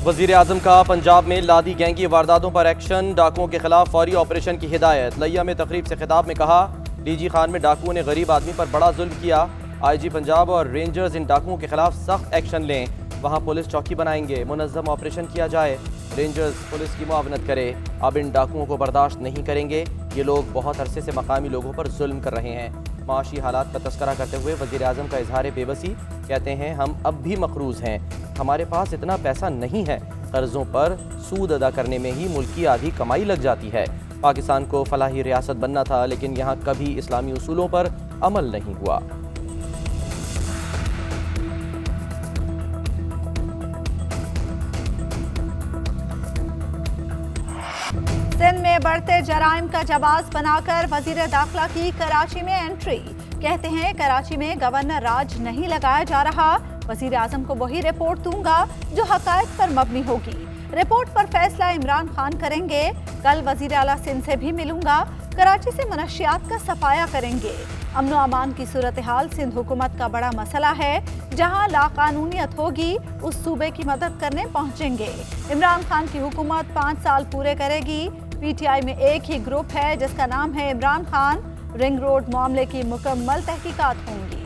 वज़ीर आज़म का पंजाब में लादी गैंग की वारदातों पर एक्शन, डाकुओं के खिलाफ फौरी ऑपरेशन की हिदायत। लिया में तकरीब से खिताब में कहा, डीजी खान में डाकुओं ने गरीब आदमी पर बड़ा जुल्म किया। आईजी पंजाब और रेंजर्स इन डाकुओं के खिलाफ सख्त एक्शन लें, वहाँ पुलिस चौकी बनाएंगे, मुनज़्ज़म ऑपरेशन किया जाए। रेंजर्स पुलिस की मुआवनत करे, अब इन डाकुओं को बर्दाश्त नहीं करेंगे। ये लोग बहुत अरसे से मकामी लोगों पर जुल्म कर रहे हैं। माशी हालात का तस्करा करते हुए वज़ीर आज़म का इजहार बेबसी, कहते हैं हम अब भी मकरूज़ हैं, हमारे पास इतना पैसा नहीं है, कर्ज़ों पर सूद अदा करने में ही मुल्क की आधी कमाई लग जाती है। पाकिस्तान को फलाही रियासत बनना था, लेकिन यहाँ कभी इस्लामी उसूलों पर अमल नहीं हुआ। सिंध में बढ़ते जराइम का जवाब बनाकर वजीर दाखिला की कराची में एंट्री। कहते हैं कराची में गवर्नर राज नहीं लगाया जा रहा, वजीर आजम को वही रिपोर्ट दूंगा जो हकायक पर मबनी होगी। रिपोर्ट पर फैसला इमरान खान करेंगे। कल वजीर आला सिंध से भी मिलूंगा, कराची से मनशियात का सफाया करेंगे। अमन अमान की सूरत हाल सिंध हुकूमत का बड़ा मसला है, जहां लाकानूनियत होगी उस सूबे की मदद करने पहुंचेंगे। इमरान खान की हुकूमत 5 साल पूरे करेगी। पीटीआई में एक ही ग्रुप है जिसका नाम है इमरान खान। रिंग रोड मामले की मुकम्मल तहकीकात होंगी।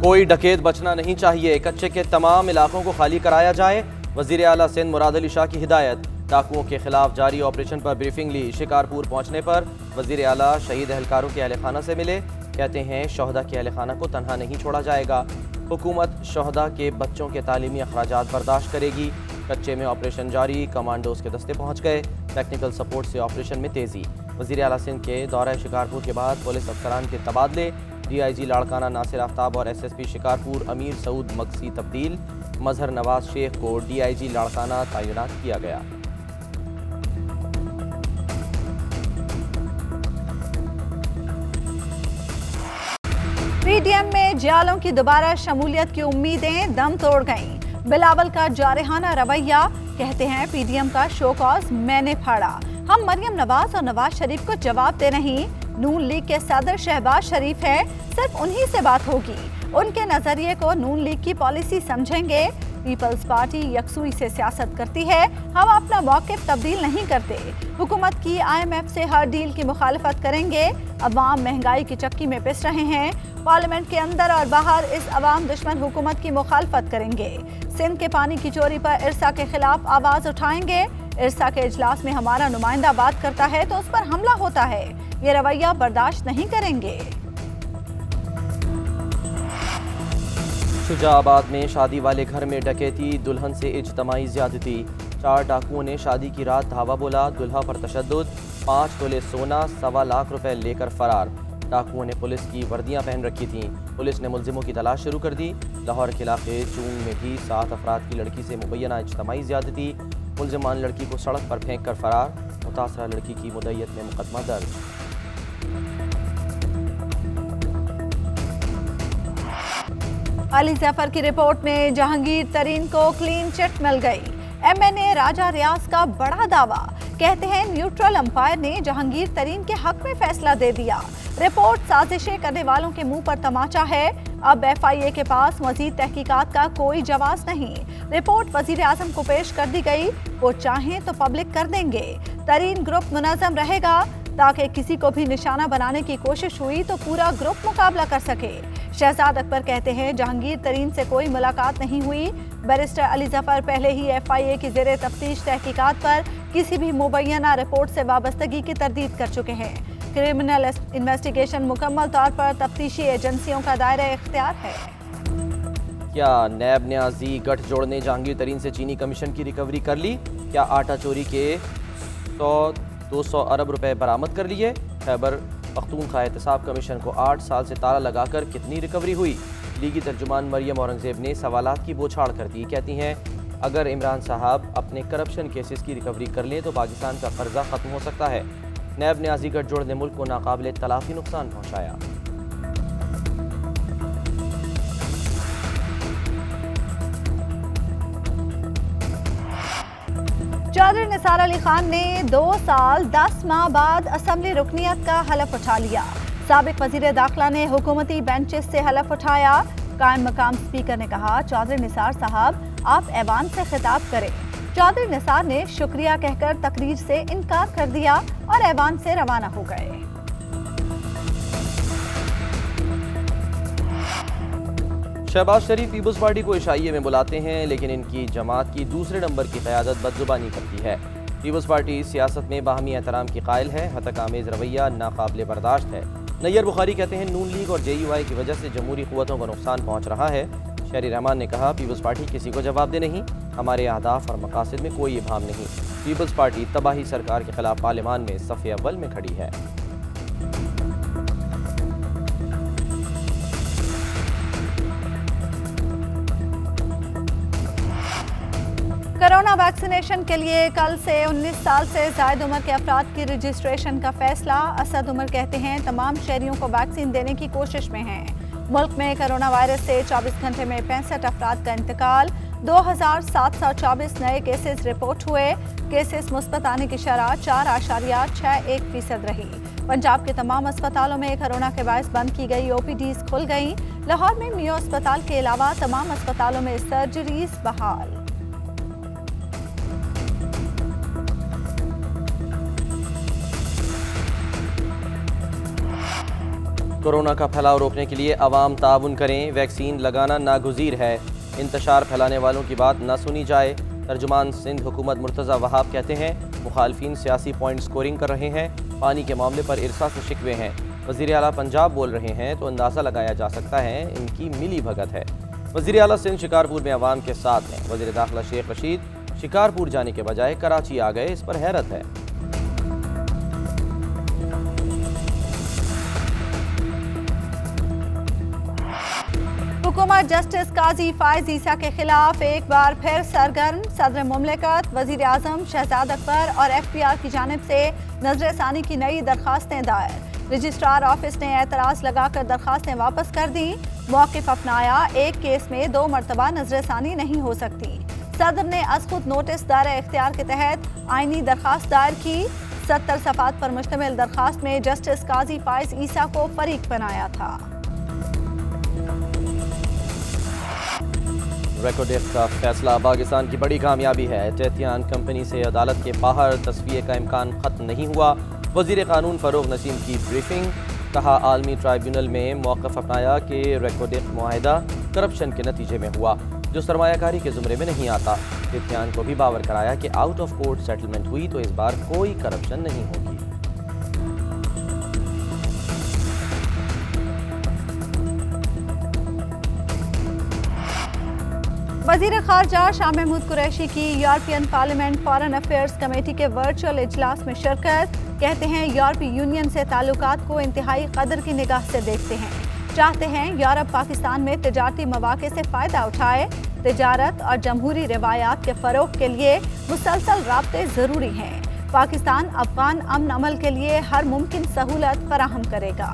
कोई डकैत बचना नहीं चाहिए, कच्चे के तमाम इलाकों को खाली कराया जाए। वजीर आला सिंध मुराद अली शाह की हिदायत। डाकुओं के खिलाफ जारी ऑपरेशन पर ब्रीफिंग ली। शिकारपुर पहुंचने पर वजीर आला शहीद एहलकारों के अहल खाना से मिले। कहते हैं शहदा के अहल खाना को तनहा नहीं छोड़ा जाएगा। हुकूमत शहदा के बच्चों के तालीमी अखराजात बर्दाश्त करेगी। कच्चे में ऑपरेशन जारी, कमांडोज के दस्ते पहुंच गए। टेक्निकल सपोर्ट से ऑपरेशन में तेज़ी। वज़ीर आला सिंध के दौरा शिकारपुर के बाद पुलिस अफसरान के तबादले। DIG लाड़काना नासिर आफ्ताब और SSP शिकारपुर अमीर सऊद मक्सी तब्दील। मजहर नवाज शेख को DIG लाड़काना तैनात किया गया। PDM में जियालों की दोबारा शमूलियत की उम्मीदें दम तोड़ गईं। बिलावल का जारहाना रवैया, कहते हैं PDM का शो कॉज मैंने फाड़ा। हम मरियम नवाज और नवाज शरीफ को जवाब दे नहीं। नून लीग के सदर शहबाज शरीफ है, सिर्फ उन्हीं से बात होगी। उनके नजरिए को नून लीग की पॉलिसी समझेंगे। पीपल्स पार्टी यकसुई से सियासत करती है, हम अपना मौक़िफ़ तब्दील नहीं करते। हुकूमत की IMF से हर डील की मुखालफत करेंगे। अवाम महंगाई की चक्की में पिस रहे हैं। पार्लियामेंट के अंदर और बाहर इस अवाम दुश्मन हुकूमत की मुखालफत करेंगे। सिंध के पानी की चोरी पर इरसा के खिलाफ आवाज उठाएंगे। इरसा के इजलास में हमारा नुमाइंदा बात करता है तो उस पर हमला होता है, ये रवैया बर्दाश्त नहीं करेंगे। शुजाबाद में शादी वाले घर में डकैती, दुल्हन से इज्तमाई ज्यादती। 4 डाकुओं ने शादी की रात धावा बोला, दुल्हा पर तशद्दुद। 5 तोले सोना, 1.25 लाख रुपए लेकर फरार। डाकुओं ने पुलिस की वर्दियां पहन रखी थीं। पुलिस ने मुलजिमों की तलाश शुरू कर दी। लाहौर के इलाके चूंग में भी 7 अफराद की लड़की से मुबैना इज्तमाई ज्यादती। मुलजिमान लड़की को सड़क पर फेंक कर फरार। मुतासरा लड़की की मुद्दत में मुकदमा दर्ज। अली जफर की रिपोर्ट में जहांगीर तरीन को क्लीन चिट मिल गई। MNA राजा रियाज का बड़ा दावा, कहते हैं न्यूट्रल अंपायर ने जहांगीर तरीन के हक में फैसला दे दिया। रिपोर्ट साजिशें करने वालों के मुंह पर तमाचा है। अब FIA के पास मजीद तहकीकात का कोई जवाब नहीं। रिपोर्ट वजीर आजम को पेश कर दी गई, वो चाहें तो पब्लिक कर देंगे। तरीन ग्रुप मुनज़्ज़म रहेगा, ताकि किसी को भी निशाना बनाने की कोशिश हुई तो पूरा ग्रुप मुकाबला कर सके। शहजाद अकबर कहते हैं जहांगीर तरीन से कोई मुलाकात नहीं हुई। बैरिस्टर अली जफर पहले ही FIA की ज़ेरे तफ्तीश तहकीकात पर किसी भी मुबैना रिपोर्ट से वाबस्तगी की तरदीद कर चुके हैं। क्रिमिनल इन्वेस्टिगेशन मुकम्मल तौर पर तफ्तीशी एजेंसियों का दायरा इख्तियार है। क्या नैब न्याजी गठजोड़ ने जहांगीर तरीन से चीनी कमीशन की रिकवरी कर ली? क्या आटा चोरी के 100-200 अरब रुपए बरामद कर लिए? खैबर पख्तूनख्वा एहतसाब कमीशन को 8 साल से ताला लगाकर कितनी रिकवरी हुई? लीगी तर्जुमान मरियम औरंगजेब ने सवालात की बौछार कर दी। कहती हैं अगर इमरान साहब अपने करप्शन केसेस की रिकवरी कर लें तो पाकिस्तान का कर्जा ख़त्म हो सकता है। नैब न्याजी गठजोड़ ने मुल्क को नाकाबिले तलाफी नुकसान पहुँचाया। चौधरी निसार अली खान ने 2 साल 10 माह बाद असम्बली रुकनियत का हलफ उठा लिया। साबिक वजीर दाखिला ने हुकूमती बेंचेस से हलफ उठाया। قائم مقام اسپیکر نے کہا چودھری نثار صاحب آپ ایوان سے خطاب کریں۔ چودھری نثار نے شکریہ کہہ کر تقریر سے انکار کر دیا اور ایوان سے روانہ ہو گئے۔ شہباز شریف پیپلز پارٹی کو عشائیے میں بلاتے ہیں لیکن ان کی جماعت کی دوسرے نمبر کی قیادت بدزبانی کرتی ہے۔ پیپلز پارٹی سیاست میں باہمی احترام کی قائل ہے، ہتک آمیز رویہ ناقابل برداشت ہے۔ نیّر بخاری کہتے ہیں نون لیگ اور JUI کی وجہ سے جمہوری قوتوں کو نقصان پہنچ رہا ہے۔ شہری رحمان نے کہا پیپلز پارٹی کسی کو جواب دہ نہیں، ہمارے اہداف اور مقاصد میں کوئی ابہام نہیں۔ پیپلز پارٹی تباہی سرکار کے خلاف پارلیمان میں صف اول میں کھڑی ہے۔ کرونا ویکسینیشن کے لیے کل سے 19 سال سے زائد عمر کے افراد کی رجسٹریشن کا فیصلہ۔ اسد عمر کہتے ہیں تمام شہریوں کو ویکسین دینے کی کوشش میں ہیں۔ ملک میں کرونا وائرس سے 24 گھنٹے میں 65 افراد کا انتقال، 2724 نئے کیسز رپورٹ ہوئے۔ کیسز مثبت آنے کی شرح 4.61% رہی۔ پنجاب کے تمام اسپتالوں میں کرونا کے باعث بند کی گئی OPDs کھل گئیں۔ لاہور میں میو اسپتال کے علاوہ تمام اسپتالوں میں سرجریز بحال۔ کورونا کا پھیلاؤ روکنے کے لیے عوام تعاون کریں، ویکسین لگانا ناگزیر ہے، انتشار پھیلانے والوں کی بات نہ سنی جائے۔ ترجمان سندھ حکومت مرتضی وہاب کہتے ہیں مخالفین سیاسی پوائنٹ سکورنگ کر رہے ہیں، پانی کے معاملے پر ارسا سے شکوے ہیں۔ وزیر اعلیٰ پنجاب بول رہے ہیں تو اندازہ لگایا جا سکتا ہے ان کی ملی بھگت ہے۔ وزیر اعلیٰ سندھ شکارپور میں عوام کے ساتھ ہیں۔ وزیر داخلہ شیخ رشید شکارپور جانے کے بجائے کراچی آ گئے، اس پر حیرت ہے۔ حکومت جسٹس قاضی فائز عیسیٰ کے خلاف ایک بار پھر سرگرم۔ صدر مملکت، وزیر اعظم شہزاد اکبر اور FBR کی جانب سے نظر ثانی کی نئی درخواستیں دائر۔ رجسٹرار آفس نے اعتراض لگا کر درخواستیں واپس کر دیں۔ موقف اپنایا، ایک کیس میں 2 مرتبہ نظر ثانی نہیں ہو سکتی۔ صدر نے از خود نوٹس دائرہ اختیار کے تحت آئینی درخواست دائر کی۔ 70 صفحات پر مشتمل درخواست میں جسٹس قاضی فائز عیسیٰ کو فریق بنایا تھا۔ ریکوڈیف کا فیصلہ پاکستان کی بڑی کامیابی ہے۔ تیتیان کمپنی سے عدالت کے باہر تصفیے کا امکان ختم نہیں ہوا۔ وزیر قانون فروغ نسیم کی بریفنگ، کہا عالمی ٹرائیبیونل میں موقف اپنایا کہ ریکوڈیف معاہدہ کرپشن کے نتیجے میں ہوا جو سرمایہ کاری کے زمرے میں نہیں آتا۔ تیتیان کو بھی باور کرایا کہ آؤٹ آف کورٹ سیٹلمنٹ ہوئی تو اس بار کوئی کرپشن نہیں ہوگی۔ وزیر خارجہ شاہ محمود قریشی کی European parliament foreign affairs committee کے ورچوئل اجلاس میں شرکت۔ کہتے ہیں یورپی یونین سے تعلقات کو انتہائی قدر کی نگاہ سے دیکھتے ہیں، چاہتے ہیں یورپ پاکستان میں تجارتی مواقع سے فائدہ اٹھائے۔ تجارت اور جمہوری روایات کے فروغ کے لیے مسلسل رابطے ضروری ہیں۔ پاکستان افغان امن عمل کے لیے ہر ممکن سہولت فراہم کرے گا۔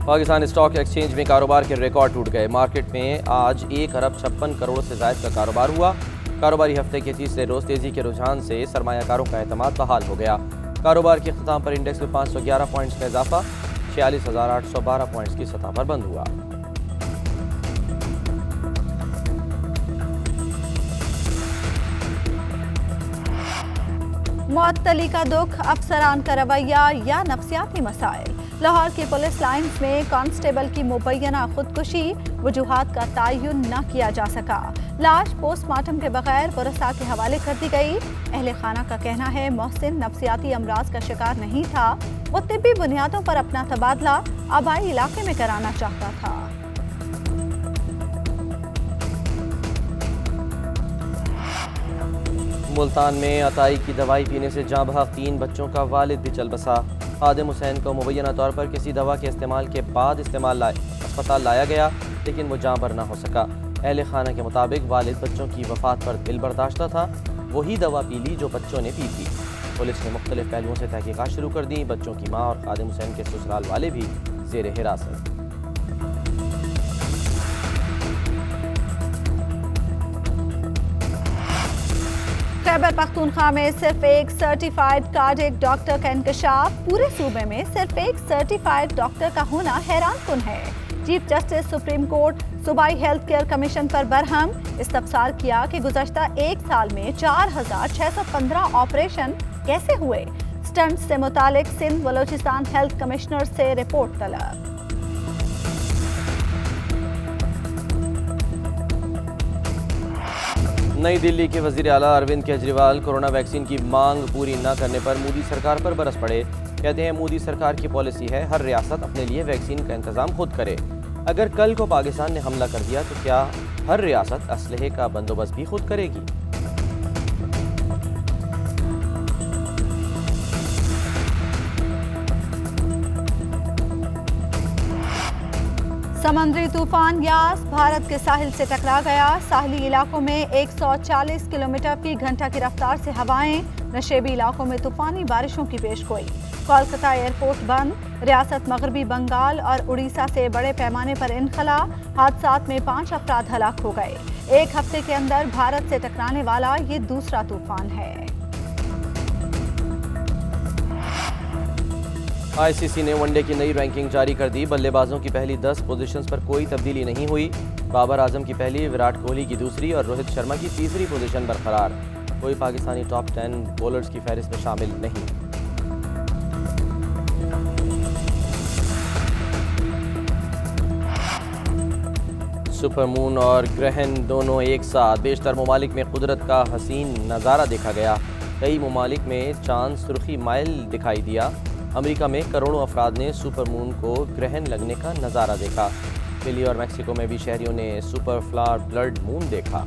پاکستان اسٹاک ایکسچینج میں کاروبار کے ریکارڈ ٹوٹ گئے۔ مارکیٹ میں آج 1 ارب 56 کروڑ سے زائد کا کاروبار ہوا۔ کاروباری ہفتے کے تیسرے روز تیزی کے رجحان سے سرمایہ کاروں کا اعتماد بحال ہو گیا۔ کاروبار کے اختتام پر انڈیکس میں 511 پوائنٹس کا اضافہ 46,812 پوائنٹس کی سطح پر بند ہوا۔ معطلی کا دکھ، افسران کا رویہ یا نفسیاتی مسائل۔ لاہور کی پولیس لائنز میں کانسٹیبل کی مبینہ خودکشی، وجوہات کا تعین نہ کیا جا سکا۔ لاش پوسٹ مارٹم کے بغیر ورثاء کے حوالے کر دی گئی۔ اہل خانہ کا کہنا ہے محسن نفسیاتی امراض کا شکار نہیں تھا، وہ طبی بنیادوں پر اپنا تبادلہ آبائی علاقے میں کرانا چاہتا تھا۔ ملتان میں عطائی کی دوائی پینے سے جاں بحق 3 بچوں کا والد بھی چل بسا۔ خادم حسین کو مبینہ طور پر کسی دوا کے استعمال کے بعد اسپتال لایا گیا لیکن وہ جاں بر نہ ہو سکا۔ اہل خانہ کے مطابق والد بچوں کی وفات پر دل برداشتہ تھا، وہی دوا پی لی جو بچوں نے پی تھی۔ پولیس نے مختلف پہلوؤں سے تحقیقات شروع کر دیں۔ بچوں کی ماں اور خادم حسین کے سسرال والے بھی زیر حراست۔ खैबर पख्तूनख्वा में सिर्फ एक सर्टिफाइड कार्डियक डॉक्टर का इंकशाफ। पूरे सूबे में सिर्फ एक सर्टिफाइड डॉक्टर का होना हैरानकुन है। चीफ जस्टिस सुप्रीम कोर्ट सूबाई हेल्थ केयर कमीशन पर बरहम। इस्तफसार किया कि गुज़श्ता एक साल में 4,615 ऑपरेशन कैसे हुए। स्टंट से मुतालिक सिंध बलोचिस्तान हेल्थ कमिश्नर से रिपोर्ट तलब। नई दिल्ली के वज़ीर आला अरविंद केजरीवाल कोरोना वैक्सीन की मांग पूरी न करने पर मोदी सरकार पर बरस पड़े। कहते हैं मोदी सरकार की पॉलिसी है हर रियासत अपने लिए वैक्सीन का इंतज़ाम खुद करे। अगर कल को पाकिस्तान ने हमला कर दिया तो क्या हर रियासत असलहे का बंदोबस्त भी खुद करेगी? समंदरी तूफान यास भारत के साहिल से टकरा गया। साहली इलाकों में 140 किलोमीटर फी घंटा की रफ्तार से हवाएं। नशेबी इलाकों में तूफानी बारिशों की पेशगोई। कोलकाता एयरपोर्ट बंद। रियासत मगरबी बंगाल और उड़ीसा से बड़े पैमाने पर इनखला। हादसात में 5 अफराद हलाक हो गए। एक हफ्ते के अंदर भारत से टकराने वाला ये दूसरा तूफान है। आईसीसी ने वनडे की नई रैंकिंग जारी कर दी। बल्लेबाजों की पहली 10 पोजीशंस पर कोई तब्दीली नहीं हुई। बाबर आजम की पहली, विराट कोहली की दूसरी और रोहित शर्मा की तीसरी पोजीशन बरकरार। कोई पाकिस्तानी टॉप 10 बॉलर्स की फहरिस्त में शामिल नहीं। सुपर मून और ग्रहण दोनों एक साथ। बेशतर ममालिक में कुदरत का हसीन नज़ारा देखा गया। कई ममालिक में चांद सुर्खी माइल दिखाई दिया। अमेरिका में करोड़ों अफराद ने सुपर मून को ग्रहण लगने का नज़ारा देखा। चिली और मैक्सिको में भी शहरियों ने सुपर फ्लावर ब्लड मून देखा।